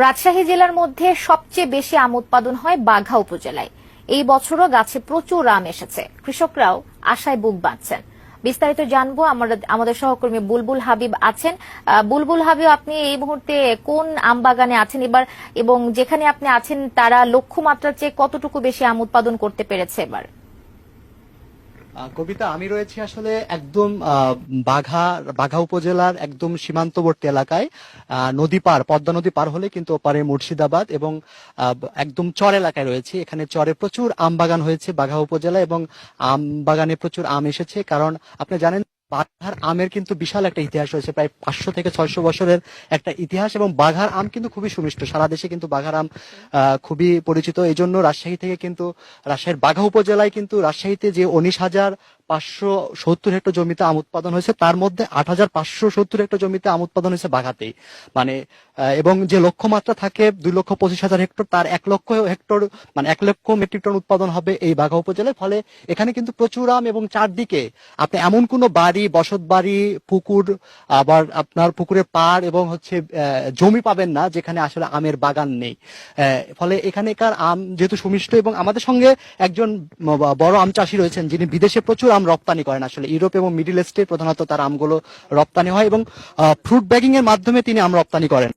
রাজশাহী জেলার মধ্যে সবচেয়ে বেশি আম উৎপাদন হয় বাঘা উপজেলায়। এই বছরও গাছে প্রচুর আম এসেছে, কৃষকরাও আশায় বুক বাঁধছেন। বিস্তারিত জানবো, আমাদের সহকর্মী বুলবুল হাবিব আছেন। বুলবুল হাবিব, আপনি এই মুহূর্তে কোন আম বাগানে আছেন এবার, এবং যেখানে আপনি আছেন তারা লক্ষ্যমাত্রার চেয়ে কতটুকু বেশি আম উৎপাদন করতে পেরেছে এবার? কবিতা, আমি রয়েছি আসলে একদম বাঘা উপজেলার একদম সীমান্তবর্তী এলাকায়। নদী পার, পদ্মা নদী পার হলে কিন্তু ওপারে মুর্শিদাবাদ, এবং একদম চর এলাকায় রয়েছে। এখানে চরে প্রচুর আম বাগান হয়েছে বাঘা উপজেলা, এবং আম বাগানে প্রচুর আম এসেছে। কারণ আপনি জানেন বাঘার আমের কিন্তু বিশাল একটা ইতিহাস রয়েছে, প্রায় 500 থেকে 600 বছরের একটা ইতিহাস, এবং বাঘার আম কিন্তু খুবই সুমিষ্ট। সারা দেশে কিন্তু বাঘার আম খুবই পরিচিত। এই জন্য রাজশাহী থেকে কিন্তু, রাজশাহীর বাঘা উপজেলায় কিন্তু, রাজশাহীতে যে 19,570 হেক্টর জমিতে আম উৎপাদন হয়েছে, তার মধ্যে 8,570 হেক্টর জমিতে আম উৎপাদন হয়েছে বাঘাতেই। মানে এবং যে লক্ষ্যমাত্রা থাকে 2,25,000 হেক্টর, তার 1 লক্ষ হেক্টর, মানে 1 লক্ষ মেট্রিক টন উৎপাদন হবে এই বাঘা উপজেলায়। ফলে এখানে কিন্তু প্রচুর আম, এবং চারদিকে আপনি এমন কোনো বাড়ি, বসত বাড়ি, পুকুর, আবার আপনার পুকুরের পাড় এবং জমি পাবেন না যেখানে আসলে আমের বাগান নেই। ফলে এখানেকার আম যেহেতু সুমিষ্ট, এবং আমাদের সঙ্গে একজন বড় আম চাষী রয়েছেন যিনি বিদেশে প্রচুর আম রপ্তানি করেন। আসলে ইউরোপ এবং মিডল ইস্টে প্রধানত তার আমগুলো রপ্তানি হয়, এবং ফ্রুট ব্যাগিং এর মাধ্যমে তিনি আম রপ্তানি করেন।